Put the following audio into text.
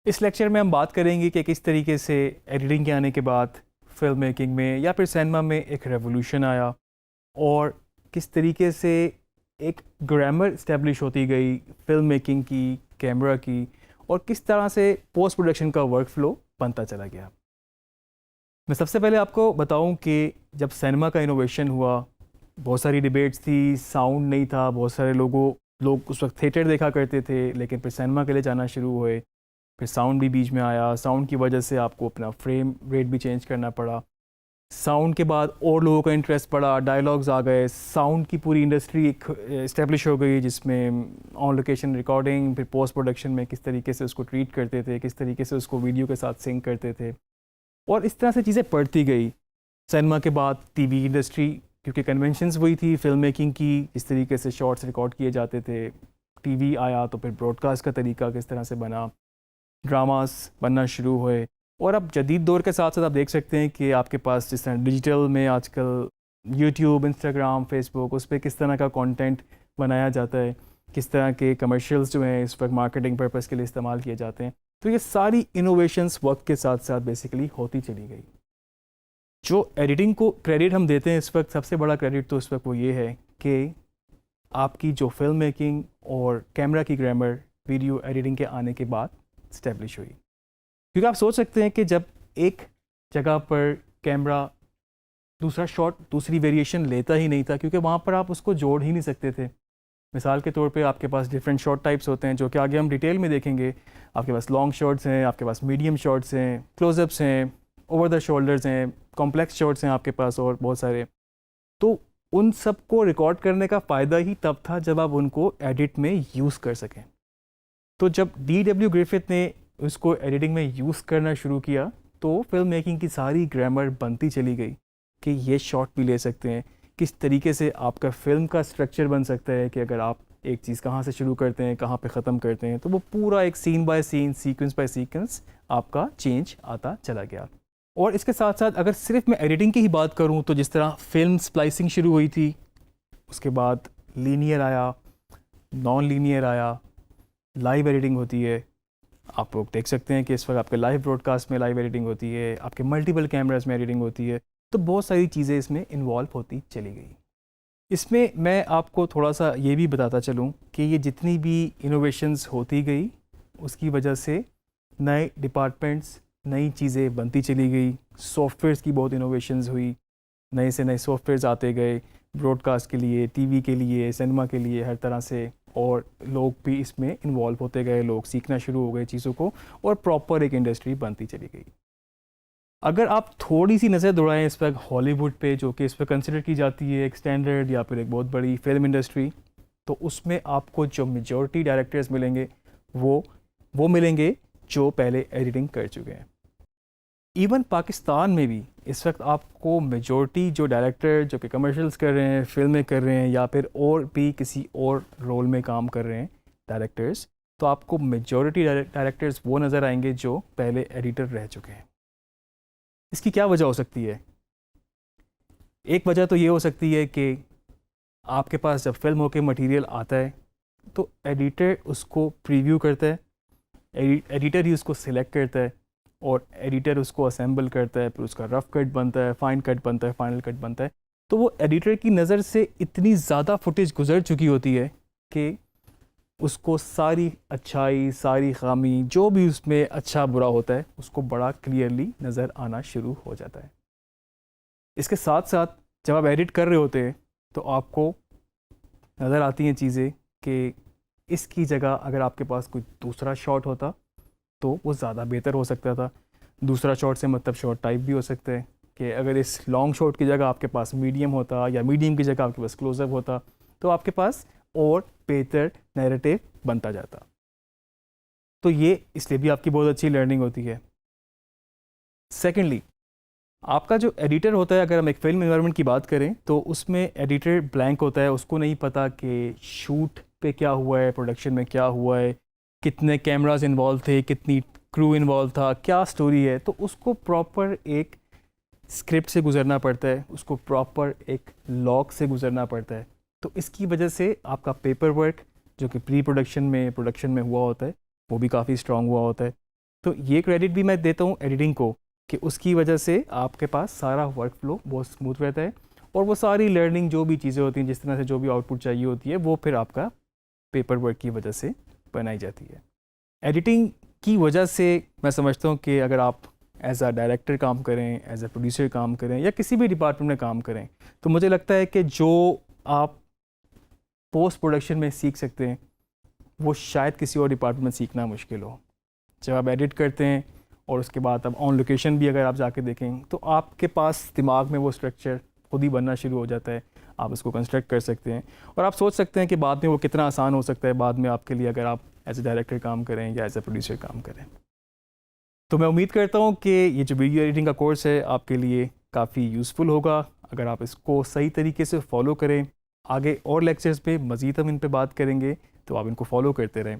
इस लेक्चर में हम बात करेंगे कि किस तरीके से एडिटिंग के आने के बाद फिल्म मेकिंग में या फिर सिनेमा में एक रेवोल्यूशन आया और किस तरीके से एक ग्रामर इस्टेब्लिश होती गई फिल्म मेकिंग की, कैमरा की, और किस तरह से पोस्ट प्रोडक्शन का वर्क फ्लो बनता चला गया। मैं सबसे पहले आपको बताऊं कि जब सिनेमा का इनोवेशन हुआ, बहुत सारी डिबेट्स थी, साउंड नहीं था, बहुत सारे लोग उस वक्त थिएटर देखा करते थे, लेकिन फिर सिनेमा के लिए जाना शुरू हुए। फिर साउंड भी बीच में आया, साउंड की वजह से आपको अपना फ्रेम रेट भी चेंज करना पड़ा। साउंड के बाद और लोगों का इंटरेस्ट बढ़ा, डायलॉग्स आ गए, साउंड की पूरी इंडस्ट्री एक इस्टेब्लिश हो गई जिसमें ऑन लोकेशन रिकॉर्डिंग, फिर पोस्ट प्रोडक्शन में किस तरीके से उसको ट्रीट करते थे, किस तरीके से उसको वीडियो के साथ सिंक करते थे, और इस तरह से चीज़ें बढ़ती गई। सिनेमा के बाद टीवी इंडस्ट्री, क्योंकि कन्वेंशंस वही थी फिल्म मेकिंग की, इस तरीके से शॉर्ट्स रिकॉर्ड किए जाते थे। टीवी आया तो फिर ब्रॉडकास्ट का तरीका किस तरह से बना, ड्रामास बनना शुरू हुए। और अब जदीद दौर के साथ साथ आप देख सकते हैं कि आपके पास जिस तरह डिजिटल में आजकल यूट्यूब, इंस्टाग्राम, फेसबुक, उस पर किस तरह का कंटेंट बनाया जाता है, किस तरह के कमर्शियल्स जो हैं इस वक्त मार्केटिंग पर्पस के लिए इस्तेमाल किए जाते हैं। तो ये सारी इनोवेशंस वक्त के साथ साथ बेसिकली होती चली गई। जो एडिटिंग को क्रेडिट हम देते हैं इस वक्त, सबसे बड़ा क्रेडिट तो इस वक्त वो ये है कि आपकी जो फिल्म मेकिंग और कैमरा की ग्रामर वीडियो एडिटिंग के आने के बाद स्टैब्लिश हुई। क्योंकि आप सोच सकते हैं कि जब एक जगह पर कैमरा दूसरा शॉट, दूसरी वेरिएशन लेता ही नहीं था, क्योंकि वहाँ पर आप उसको जोड़ ही नहीं सकते थे। मिसाल के तौर पे आपके पास डिफरेंट शॉट टाइप्स होते हैं जो कि आगे हम डिटेल में देखेंगे। आपके पास लॉन्ग शॉट्स हैं, आपके पास मीडियम शॉट्स हैं, क्लोजअप्स हैं, ओवर द शोल्डर्स हैं, कॉम्प्लेक्स शॉट्स हैं आपके पास, और बहुत सारे। तो उन सब को रिकॉर्ड करने का फ़ायदा ही तब था जब आप उनको एडिट में यूज़ कर सकें। तो जब D.W. ग्रिफिथ ने उसको एडिटिंग में यूज़ करना शुरू किया तो फिल्म मेकिंग की सारी ग्रामर बनती चली गई कि ये शॉट भी ले सकते हैं, किस तरीके से आपका फिल्म का स्ट्रक्चर बन सकता है कि अगर आप एक चीज़ कहाँ से शुरू करते हैं, कहाँ पे ख़त्म करते हैं, तो वो पूरा एक scene by scene, sequence by sequence आपका चेंज आता चला गया। और इसके साथ साथ अगर सिर्फ मैं एडिटिंग की ही बात करूँ तो जिस तरह फिल्म स्प्लाइसिंग शुरू हुई थी, उसके बाद लीनियर आया, नॉन लीनियर आया, लाइव एडिटिंग होती है। आप लोग देख सकते हैं कि इस वक्त आपके लाइव ब्रॉडकास्ट में लाइव एडिटिंग होती है, आपके मल्टीपल कैमरास में एडिटिंग होती है। तो बहुत सारी चीज़ें इसमें इन्वॉल्व होती चली गई। इसमें मैं आपको थोड़ा सा ये भी बताता चलूँ कि ये जितनी भी इनोवेशंस होती गई उसकी वजह से नए डिपार्टमेंट्स, नई चीज़ें बनती चली गई। सॉफ्टवेयर्स की बहुत इनोवेशंस हुई, नए से नए सॉफ्टवेयर्स आते गए ब्रॉडकास्ट के लिए, टीवी के लिए, सिनेमा के लिए, हर तरह से। और लोग भी इसमें इन्वॉल्व होते गए, लोग सीखना शुरू हो गए चीज़ों को, और प्रॉपर एक इंडस्ट्री बनती चली गई। अगर आप थोड़ी सी नज़र दौड़ाएं इस वक्त हॉलीवुड पे, जो कि इस पर कंसिडर की जाती है एक स्टैंडर्ड या फिर एक बहुत बड़ी फिल्म इंडस्ट्री, तो उसमें आपको जो मेजॉरिटी डायरेक्टर्स मिलेंगे वो मिलेंगे जो पहले एडिटिंग कर चुके हैं। इवन पाकिस्तान में भी इस वक्त आपको मेजॉरिटी जो डायरेक्टर जो कि कमर्शियल्स कर रहे हैं, फिल्में कर रहे हैं, या फिर और भी किसी और रोल में काम कर रहे हैं डायरेक्टर्स, तो आपको मेजॉरिटी डायरेक्टर्स वो नज़र आएंगे जो पहले एडिटर रह चुके हैं। इसकी क्या वजह हो सकती है? एक वजह तो ये हो सकती है कि आपके पास जब फिल्म होके मटेरियल आता है तो एडिटर उसको प्रीव्यू करता है, एडिटर ही उसको सिलेक्ट करता है, और एडिटर उसको असेंबल करता है, फिर उसका रफ़ कट बनता है, फाइन कट बनता है, फाइनल कट बनता है। तो वो एडिटर की नज़र से इतनी ज़्यादा फुटेज गुजर चुकी होती है कि उसको सारी अच्छाई, सारी खामी, जो भी उसमें अच्छा बुरा होता है, उसको बड़ा क्लियरली नज़र आना शुरू हो जाता है। इसके साथ साथ जब आप एडिट कर रहे होते हैं तो आपको नज़र आती हैं चीज़ें कि इसकी जगह अगर आपके पास कोई दूसरा शॉट होता तो वो ज़्यादा बेहतर हो सकता था। दूसरा शॉट से मतलब शॉट टाइप भी हो सकता है कि अगर इस लॉन्ग शॉट की जगह आपके पास मीडियम होता, या मीडियम की जगह आपके पास क्लोजअप होता, तो आपके पास और बेहतर नैरेटिव बनता जाता। तो ये इसलिए भी आपकी बहुत अच्छी लर्निंग होती है। सेकेंडली, आपका जो एडिटर होता है, अगर हम एक फिल्म इन्वायरमेंट की बात करें तो उसमें एडिटर ब्लैंक होता है, उसको नहीं पता कि शूट पे क्या हुआ है, प्रोडक्शन में क्या हुआ है, कितने कैमरास इन्वॉल्व थे, कितनी क्रू इन्वॉल्व था, क्या स्टोरी है। तो उसको प्रॉपर एक स्क्रिप्ट से गुजरना पड़ता है, उसको प्रॉपर एक लॉग से गुजरना पड़ता है। तो इसकी वजह से आपका पेपर वर्क जो कि प्री प्रोडक्शन में, प्रोडक्शन में हुआ होता है, वो भी काफ़ी स्ट्रॉन्ग हुआ होता है। तो ये क्रेडिट भी मैं देता हूँ एडिटिंग को कि उसकी वजह से आपके पास सारा वर्क फ्लो बहुत स्मूथ रहता है और वो सारी लर्निंग जो भी चीज़ें होती हैं, जिस तरह से जो भी आउटपुट चाहिए होती है, वो फिर आपका पेपर वर्क की वजह से बनाई जाती है। एडिटिंग की वजह से मैं समझता हूँ कि अगर आप एज अ डायरेक्टर काम करें, एज अ प्रोड्यूसर काम करें या किसी भी डिपार्टमेंट में काम करें, तो मुझे लगता है कि जो आप पोस्ट प्रोडक्शन में सीख सकते हैं वो शायद किसी और डिपार्टमेंट में सीखना मुश्किल हो। जब आप एडिट करते हैं और उसके बाद अब ऑन लोकेशन भी अगर आप जाके देखें तो आपके पास दिमाग में वो स्ट्रक्चर खुद ही बनना शुरू हो जाता है, आप उसको कंस्ट्रक्ट कर सकते हैं और आप सोच सकते हैं कि बाद में वो कितना आसान हो सकता है बाद में आपके लिए, अगर आप एज ए डायरेक्टर काम करें या एज ए प्रोड्यूसर काम करें। तो मैं उम्मीद करता हूँ कि ये जो वीडियो एडिटिंग का कोर्स है आपके लिए काफ़ी यूज़फुल होगा अगर आप इसको सही तरीके से फॉलो करें। आगे और लेक्चर्स पे मज़ीद हम इन पे बात करेंगे, तो आप इनको फॉलो करते रहें।